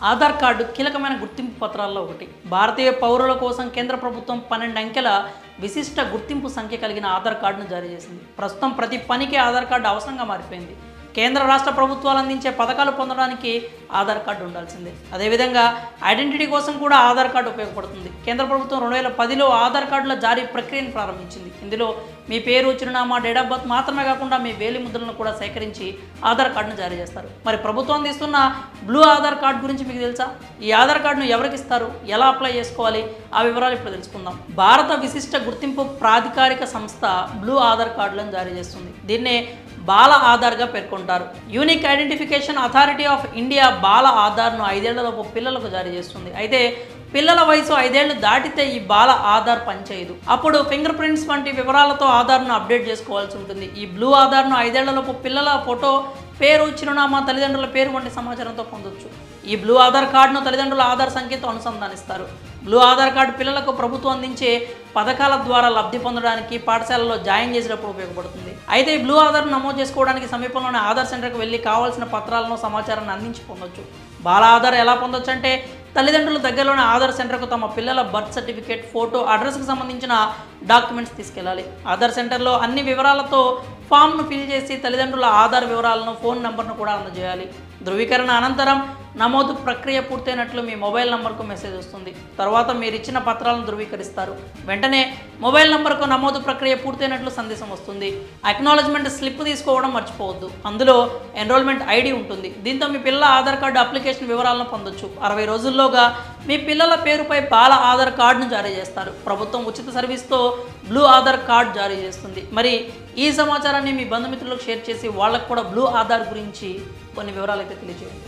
Aadhaar card కీలకమైన గుర్తింపు పత్రాల్లో ఒకటి. భారతీయ పౌరుల కోసం కేంద్ర ప్రభుత్వం 12 అంకెల విశిష్ట గుర్తింపు సంఖ్య కలిగిన ఆధార్ కార్డును జారీ చేసింది. ప్రస్తుతం ప్రతి పనికి ఆధార్ కార్డు అవసరంగా మారిపోయింది. కేంద్ర రాష్ట్ర ప్రభుత్వాలు అందించే పథకాలు పొందడానికి ఆధార్ కార్డు ఉండాల్సిందే. అదేవిధంగా ఐడెంటిటీ కోసం కూడా ఆధార్ కార్డు ఉపయోగపడుతుంది. కేంద్ర ప్రభుత్వం 2010లో ఆధార్ కార్డుల జారీ ప్రక్రియను ప్రారంభించింది. ఇందులో మీ పేరు, చిరునామా, డేట్ ఆఫ్ బర్త్ మాత్రమే కాకుండా మీ వేలి ముద్రలను కూడా సేకరించి ఆధార్ కార్డును జారీ చేస్తారు. మరి ప్రభుత్వం అందిస్తున్న బ్లూ ఆధార్ కార్డు గురించి మీకు తెలుసా? ఈ ఆధార్ కార్డును ఎవరికి ఇస్తారు, ఎలా అప్లై చేసుకోవాలి, ఆ వివరాలు ఇప్పుడు తెలుసుకుందాం. భారత విశిష్ట గుర్తింపు ప్రాధికారిక సంస్థ బ్లూ ఆధార్ కార్డులను జారీ చేస్తుంది. దీన్నే బాల ఆధార్గా పేర్కొంటారు. Unique identification authority of India బాల ఆధార్ను 5 ఏళ్లలోపు పిల్లలకు జారీ చేస్తుంది. అయితే పిల్లల వయసు 5 ఏళ్లు దాటితే ఈ బాల ఆధార్ పనిచేయదు. అప్పుడు ఫింగర్ ప్రింట్స్ వంటి వివరాలతో ఆధార్ను అప్డేట్ చేసుకోవాల్సి ఉంటుంది. ఈ బ్లూ ఆధార్ను 5 ఏళ్లలోపు పిల్లల ఫోటో, పేరు, చిరునామా, తల్లిదండ్రుల పేరు వంటి సమాచారంతో పొందొచ్చు. ఈ బ్లూ ఆధార్ కార్డును తల్లిదండ్రుల ఆధార్ సంఖ్యతో అనుసంధానిస్తారు. బ్లూ ఆధార్ కార్డు పిల్లలకు ప్రభుత్వం అందించే పథకాల ద్వారా లబ్ధి పొందడానికి, పాఠశాలలో జాయిన్ చేసేటప్పుడు ఉపయోగపడుతుంది. అయితే ఈ బ్లూ ఆధార్ను నమోదు చేసుకోవడానికి సమీపంలోని ఆధార్ సెంటర్కి వెళ్ళి కావాల్సిన పత్రాలను, సమాచారాన్ని అందించి పొందొచ్చు. బాల ఆధార్ ఎలా పొందొచ్చు అంటే తల్లిదండ్రుల దగ్గరలోని ఆధార్ సెంటర్కు తమ పిల్లల బర్త్ సర్టిఫికేట్, ఫోటో, అడ్రస్కి సంబంధించిన డాక్యుమెంట్స్ తీసుకెళ్ళాలి. ఆధార్ సెంటర్లో అన్ని వివరాలతో ఫామ్ను ఫిల్ చేసి తల్లిదండ్రుల ఆధార్ వివరాలను, ఫోన్ నెంబర్ను కూడా అందజేయాలి. ధృవీకరణ అనంతరం నమోదు ప్రక్రియ పూర్తయినట్లు మీ మొబైల్ నంబర్కు మెసేజ్ వస్తుంది. తర్వాత మీరు ఇచ్చిన పత్రాలను ధృవీకరిస్తారు. వెంటనే మొబైల్ నంబర్కు నమోదు ప్రక్రియ పూర్తయినట్లు సందేశం వస్తుంది. అక్నాలజ్మెంట్ స్లిప్ తీసుకోవడం మర్చిపోవద్దు. అందులో ఎన్రోల్మెంట్ ఐడి ఉంటుంది. దీంతో మీ పిల్లల ఆధార్ కార్డు అప్లికేషన్ వివరాలను పొందొచ్చు. 60 రోజుల్లోగా మీ పిల్లల పేరుపై బాల ఆధార్ కార్డును జారీ చేస్తారు. ప్రభుత్వం ఉచిత సర్వీస్తో బ్లూ ఆధార్ కార్డు జారీ చేస్తుంది. మరి ఈ సమాచారాన్ని మీ బంధుమిత్రులకు షేర్ చేసి వాళ్ళకు కూడా బ్లూ ఆధార్ గురించి కొన్ని వివరాలు అయితే తెలియజేయండి.